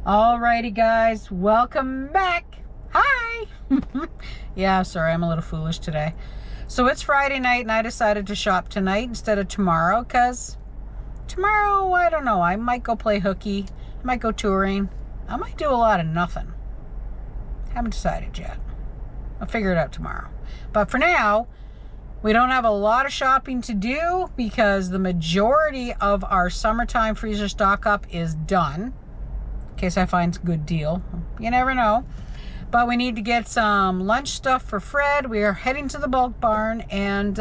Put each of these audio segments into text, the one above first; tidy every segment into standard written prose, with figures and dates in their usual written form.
Alrighty guys, welcome back. Hi. Yeah, sorry, I'm a little foolish today. So it's Friday night and I decided to shop tonight instead of tomorrow because tomorrow, I don't know, I might go play hooky, I might go touring, I might do a lot of nothing. Haven't decided yet. I'll figure it out tomorrow. But for now, we don't have a lot of shopping to do because the majority of our summertime freezer stock up is done. In case I find a good deal. You never know. But we need to get some lunch stuff for Fred. We are heading to the bulk barn and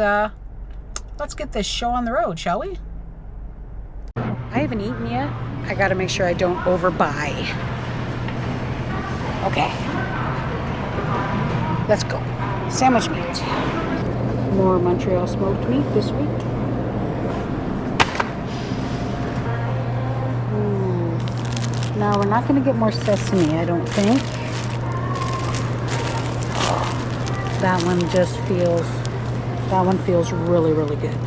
let's get this show on the road, shall we? I haven't eaten yet. I gotta make sure I don't overbuy. Okay. Let's go. Sandwich meat. More Montreal smoked meat this week. Now we're not going to get more sesame, I don't think. That one feels really, really good.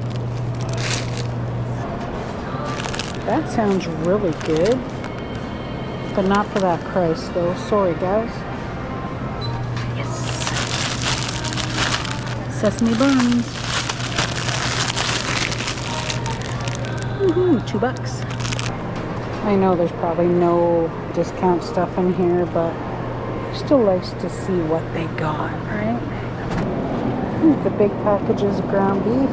That sounds really good, but not for that price though. Sorry guys. Yes. Sesame buns. Woohoo, $2. I know there's probably no discount stuff in here, but still nice to see what they got, right? The big packages of ground beef,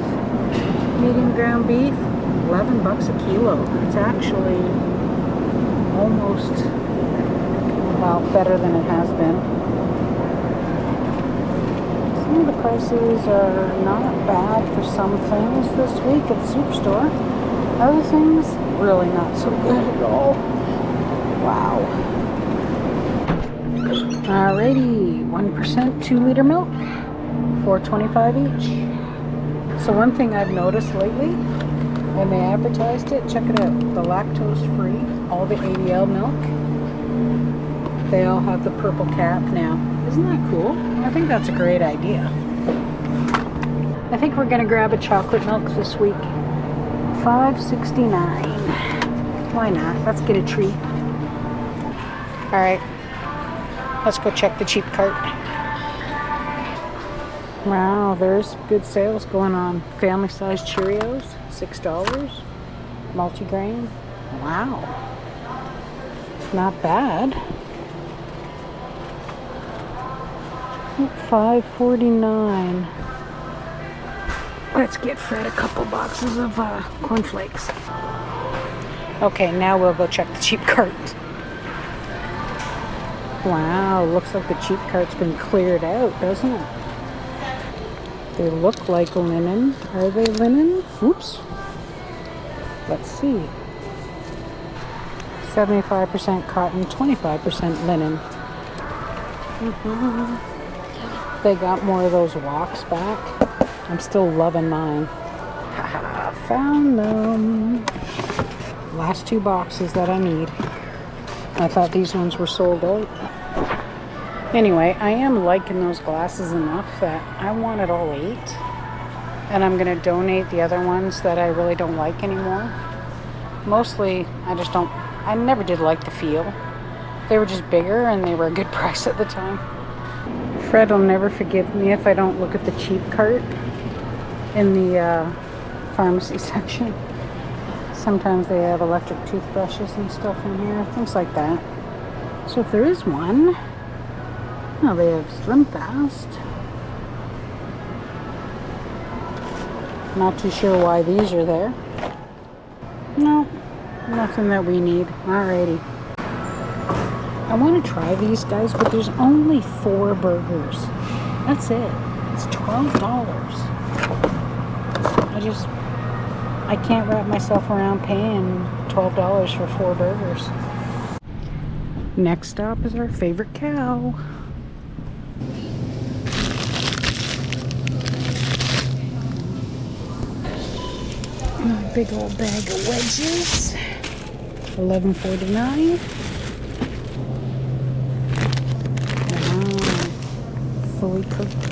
medium ground beef, $11 a kilo. It's actually almost, well, better than it has been. Some of the prices are not bad for some things this week at the Superstore. Other things, really not so good at all. Wow. Alrighty, 1% 2-liter milk, $4.25 each. So one thing I've noticed lately, when they advertised it, check it out, the lactose-free, all the ADL milk, they all have the purple cap now. Isn't that cool? I think that's a great idea. I think we're gonna grab a chocolate milk this week. $5.69. Why not? Let's get a treat. All right, let's go check the cheap cart. Wow, there's good sales going on. Family size Cheerios, $6. Multigrain. Wow, not bad. $5.49. Let's get Fred a couple boxes of cornflakes. Okay, now we'll go check the cheap cart. Wow, looks like the cheap cart's been cleared out, doesn't it? They look like linen. Are they linen? Oops. Let's see. 75% cotton, 25% linen. They got more of those walks back. I'm still loving mine. Haha, found them. Last 2 boxes that I need. I thought these ones were sold out. Anyway, I am liking those glasses enough that I wanted all 8. And I'm going to donate the other ones that I really don't like anymore. Mostly, I never did like the feel. They were just bigger and they were a good price at the time. Fred will never forgive me if I don't look at the cheap cart in the pharmacy section. Sometimes they have electric toothbrushes and stuff in here, things like that. So if there is one, oh, they have Slim Fast. Not too sure why these are there. No, nothing that we need. Alrighty. I want to try these guys, but there's only 4 burgers. That's it. It's $12. I can't wrap myself around paying $12 for 4 burgers. Next stop is our favorite cow. A big old bag of wedges. $11.49. Fully cooked.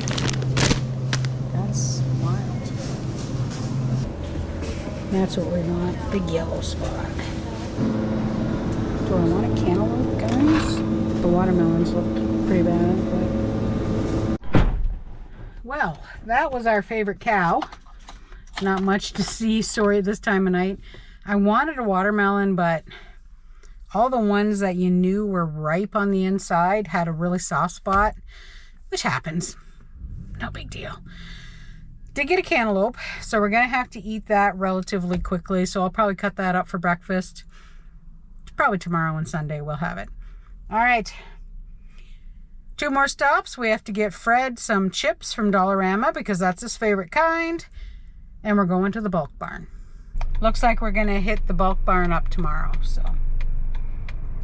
That's wild. That's what we want. Big yellow spot. Do I want a cantaloupe? watermelons looked pretty bad. But... Well, that was our favorite cow. Not much to see, sorry, this time of night. I wanted a watermelon, but all the ones that you knew were ripe on the inside had a really soft spot, which happens. No big deal. Did get a cantaloupe, so we're going to have to eat that relatively quickly, so I'll probably cut that up for breakfast. Probably tomorrow and Sunday we'll have it. All right. 2 more stops. We have to get Fred some chips from Dollarama because that's his favorite kind. And we're going to the bulk barn. Looks like we're going to hit the bulk barn up tomorrow, so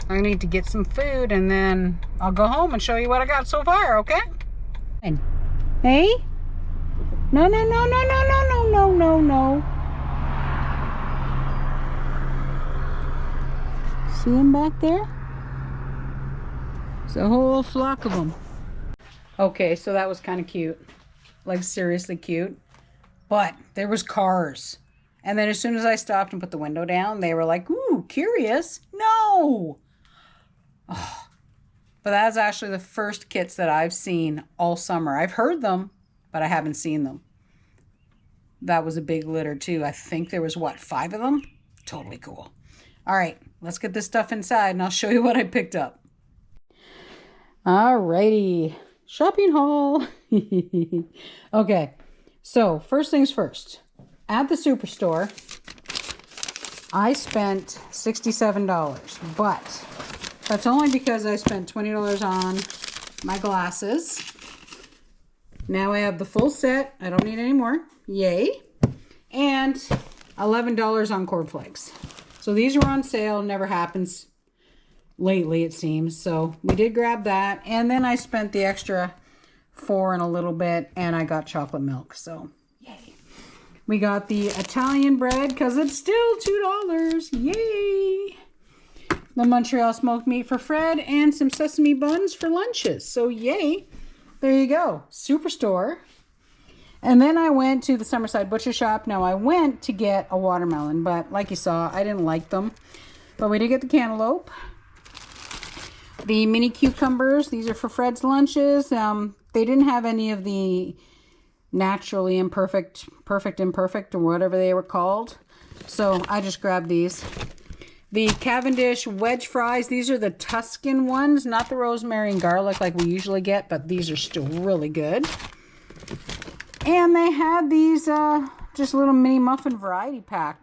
I need to get some food and then I'll go home and show you what I got so far, okay? Hey? No, no, no, no, no, no, no, no, no, no. See him back there? It's a whole flock of them. Okay, so that was kind of cute. Like seriously cute. But there was cars. And then as soon as I stopped and put the window down, they were like, ooh, curious. No! Oh. But that's actually the first kits that I've seen all summer. I've heard them, but I haven't seen them. That was a big litter too. I think there was, what, 5 of them? Totally cool. All right, let's get this stuff inside and I'll show you what I picked up. All righty, shopping haul. Okay, so first things first. At the Superstore, I spent $67, but that's only because I spent $20 on my glasses. Now I have the full set. I don't need any more. Yay. And $11 on cornflakes. So these were on sale. Never happens lately, it seems. So we did grab that. And then I spent the extra $4 and a little bit. And I got chocolate milk. So yay. We got the Italian bread because it's still $2. Yay. The Montreal smoked meat for Fred. And some sesame buns for lunches. So yay. There you go. Superstore. And then I went to the Summerside Butcher Shop. Now I went to get a watermelon, but like you saw, I didn't like them. But we did get the cantaloupe. The mini cucumbers, these are for Fred's lunches. They didn't have any of the naturally imperfect, perfect imperfect, or whatever they were called. So I just grabbed these. The Cavendish wedge fries, these are the Tuscan ones, not the rosemary and garlic like we usually get, but these are still really good. And they had these just little mini muffin variety pack.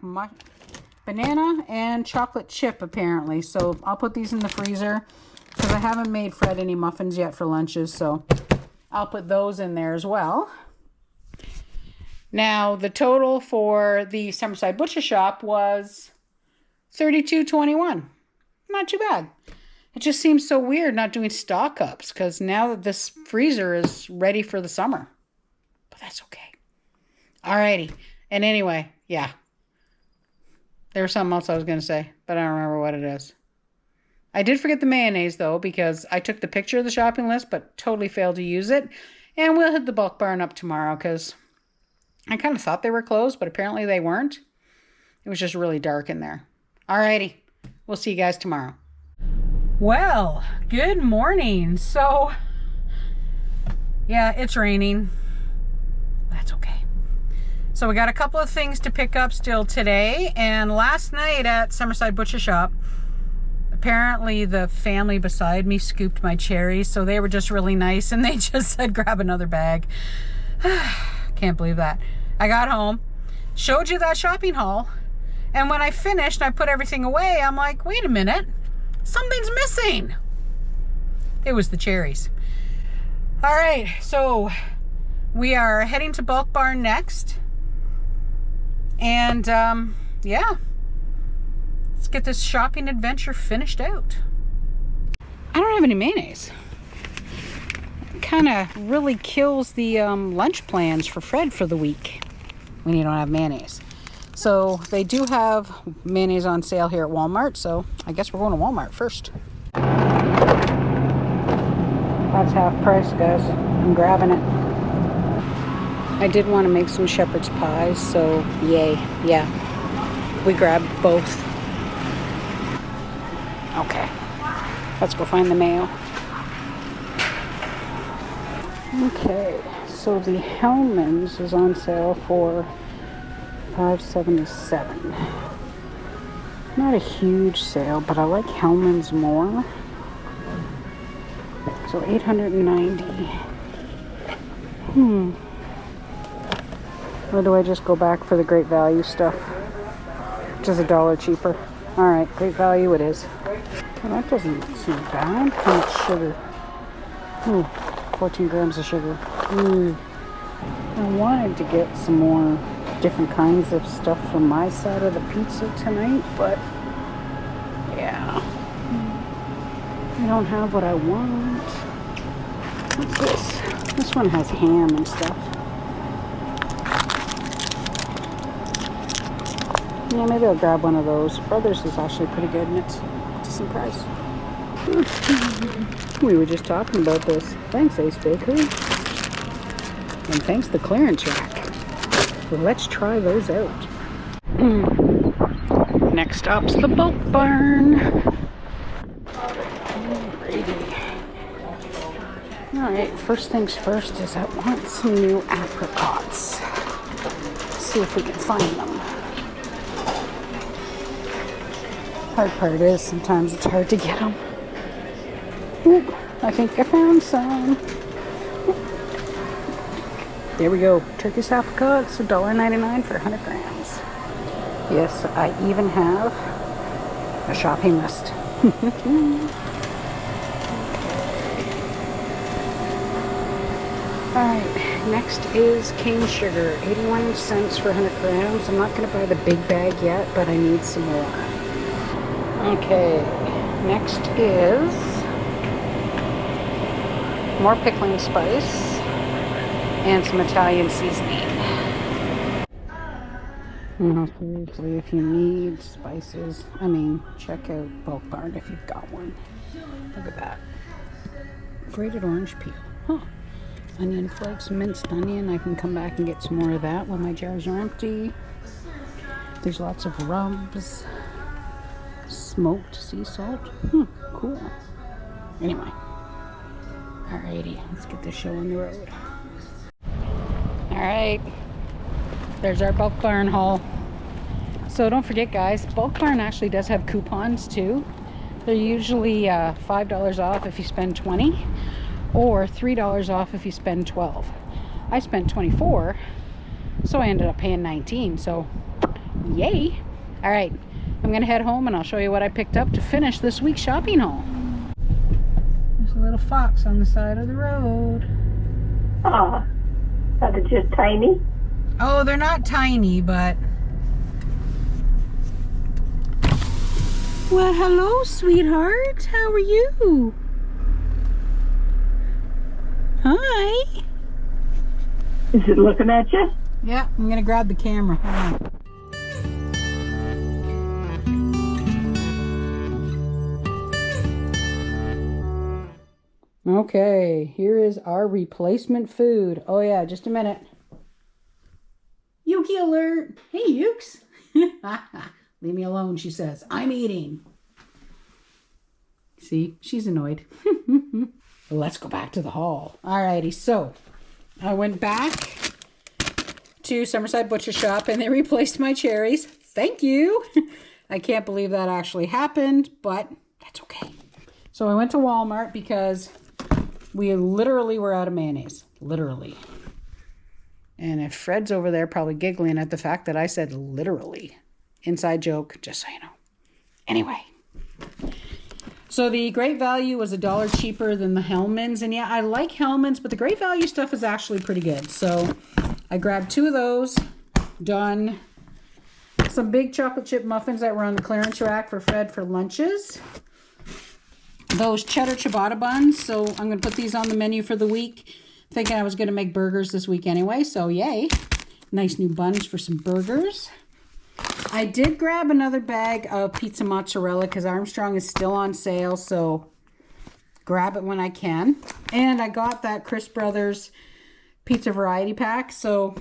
Banana and chocolate chip, apparently. So I'll put these in the freezer because I haven't made Fred any muffins yet for lunches. So I'll put those in there as well. Now, the total for the Summerside Butcher Shop was $32.21. Not too bad. It just seems so weird not doing stock ups because now that this freezer is ready for the summer. But that's okay. Alrighty. And anyway, yeah. There was something else I was going to say, but I don't remember what it is. I did forget the mayonnaise, though, because I took the picture of the shopping list, but totally failed to use it. And we'll hit the bulk barn up tomorrow, because I kind of thought they were closed, but apparently they weren't. It was just really dark in there. Alrighty. We'll see you guys tomorrow. Well, good morning. So, yeah, it's raining. That's okay. So we got a couple of things to pick up still today. And last night at Summerside Butcher Shop, apparently the family beside me scooped my cherries. So they were just really nice. And they just said, grab another bag. Can't believe that. I got home, showed you that shopping haul. And when I finished and I put everything away, I'm like, wait a minute. Something's missing. It was the cherries. All right. So we are heading to Bulk Barn next. And yeah, let's get this shopping adventure finished out. I don't have any mayonnaise. It kind of really kills the lunch plans for Fred for the week when you don't have mayonnaise. So they do have mayonnaise on sale here at Walmart. So I guess we're going to Walmart first. That's half price, guys. I'm grabbing it. I did want to make some shepherd's pies, so yay. Yeah, we grabbed both. Okay, let's go find the mayo. Okay, so the Hellman's is on sale for $5.77. Not a huge sale, but I like Hellman's more. So $8.90. Or do I just go back for the Great Value stuff, which is $1 cheaper? All right, Great Value it is. Well, that doesn't seem bad. How much sugar? 14 grams of sugar. I wanted to get some more different kinds of stuff from my side of the pizza tonight, but yeah, I don't have what I want. What's this? This one has ham and stuff. Yeah, maybe I'll grab one of those. Brothers is actually pretty good, and it's a decent price. We were just talking about this. Thanks, Ace Bakery. And thanks, the clearance rack. Let's try those out. Next up's the bulk barn. Alrighty. Alright, first things first is I want some new apricots. Let's see if we can find them. Hard part is sometimes it's hard to get them. Oop, I think I found some. There we go. Turkish apricots, $1.99 for 100 grams. Yes, I even have a shopping list. Alright, next is cane sugar, 81 cents for 100 grams. I'm not going to buy the big bag yet, but I need some more. Okay, next is more pickling spice and some Italian seasoning. Seriously, if you need spices, check out Bulk Barn if you've got one. Look at that. Grated orange peel. Huh. Onion flakes, minced onion. I can come back and get some more of that when my jars are empty. There's lots of rubs. Smoked sea salt. Cool. Anyway. Alrighty, let's get this show on the road. Alright. There's our Bulk Barn haul. So don't forget, guys, Bulk Barn actually does have coupons too. They're usually $5 off if you spend $20 or $3 off if you spend $12. I spent $24, so I ended up paying $19, so yay. Alright, I'm gonna head home and I'll show you what I picked up to finish this week's shopping haul. There's a little fox on the side of the road. Are they just tiny? Oh, they're not tiny, but... Well, hello, sweetheart. How are you? Hi. Is it looking at you? Yeah, I'm gonna grab the camera. Hold on. Okay, here is our replacement food. Oh yeah, just a minute. Yuki alert! Hey, Ukes! Leave me alone, she says. I'm eating. See, she's annoyed. Let's go back to the haul. Alrighty, so I went back to Summerside Butcher Shop and they replaced my cherries. Thank you. I can't believe that actually happened, but that's okay. So I went to Walmart because we literally were out of mayonnaise. Literally. And if Fred's over there probably giggling at the fact that I said literally. Inside joke, just so you know. Anyway. So the Great Value was $1 cheaper than the Hellman's. And yeah, I like Hellman's, but the Great Value stuff is actually pretty good. So I grabbed 2 of those. Done. Some big chocolate chip muffins that were on the clearance rack for Fred for lunches. Those cheddar ciabatta buns. So I'm going to put these on the menu for the week. Thinking I was going to make burgers this week anyway. So yay. Nice new buns for some burgers. I did grab another bag of pizza mozzarella because Armstrong is still on sale, so grab it when I can. And I got that Chris Brothers pizza variety pack. So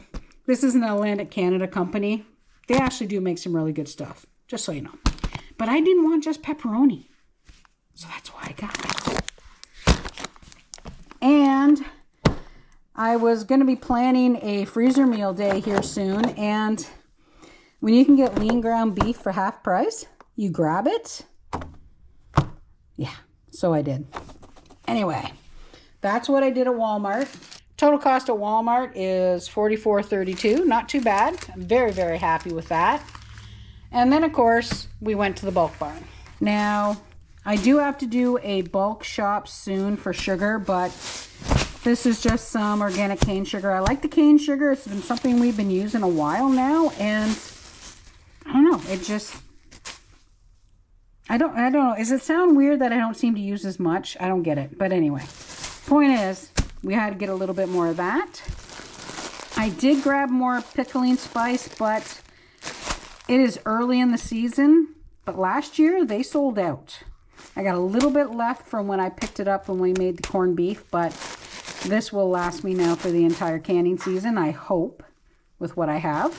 this is an Atlantic Canada company. They actually do make some really good stuff, just so you know. But I didn't want just pepperoni, so that's why I got it. And I was going to be planning a freezer meal day here soon, and when you can get lean ground beef for half price, you grab it. Yeah, so I did. Anyway, that's what I did at Walmart. Total cost at Walmart is $44.32. Not too bad. I'm very, very happy with that. And then, of course, we went to the bulk barn. Now, I do have to do a bulk shop soon for sugar, but this is just some organic cane sugar. I like the cane sugar. It's been something we've been using a while now, and I don't know. It just, I don't know. Does it sound weird that I don't seem to use as much? I don't get it. But anyway, point is, we had to get a little bit more of that. I did grab more pickling spice, but it is early in the season. But last year, they sold out. I got a little bit left from when I picked it up when we made the corned beef, but this will last me now for the entire canning season, I hope, with what I have.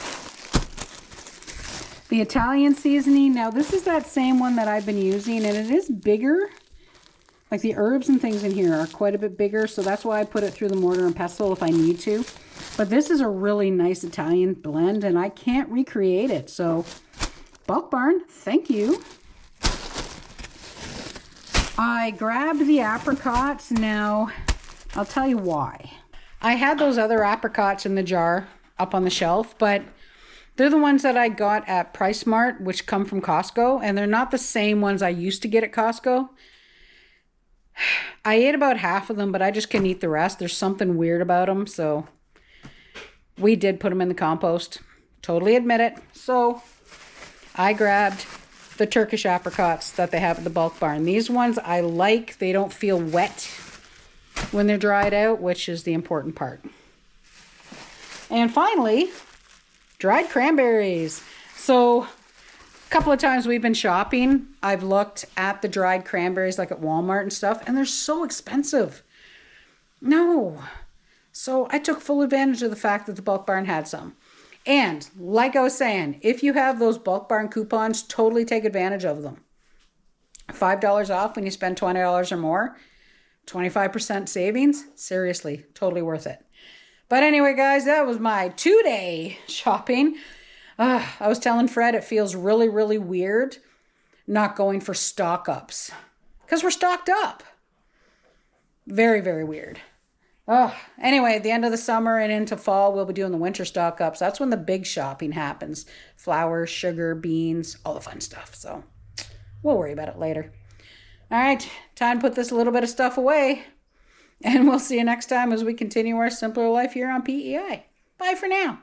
The Italian seasoning, now this is that same one that I've been using, and it is bigger. Like the herbs and things in here are quite a bit bigger, so that's why I put it through the mortar and pestle if I need to. But this is a really nice Italian blend, and I can't recreate it. So, Bulk Barn, thank you. I grabbed the apricots. Now, I'll tell you why. I had those other apricots in the jar up on the shelf, but they're the ones that I got at Price Mart, which come from Costco, and they're not the same ones I used to get at Costco. I ate about half of them, but I just couldn't eat the rest. There's something weird about them, so we did put them in the compost. Totally admit it. So I grabbed the Turkish apricots that they have at the Bulk Barn. These ones I like. They don't feel wet when they're dried out, which is the important part. And finally, dried cranberries. So a couple of times we've been shopping, I've looked at the dried cranberries like at Walmart and stuff, and they're so expensive. No. So I took full advantage of the fact that the Bulk Barn had some. And like I was saying, if you have those Bulk Barn coupons, totally take advantage of them. $5 off when you spend $20 or more. 25% savings. Seriously, totally worth it. But anyway, guys, that was my 2-day shopping. I was telling Fred it feels really, really weird not going for stock ups because we're stocked up. Very, very weird. Anyway, at the end of the summer and into fall, we'll be doing the winter stock ups. That's when the big shopping happens. Flour, sugar, beans, all the fun stuff. So we'll worry about it later. All right, time to put this little bit of stuff away. And we'll see you next time as we continue our simpler life here on PEI. Bye for now.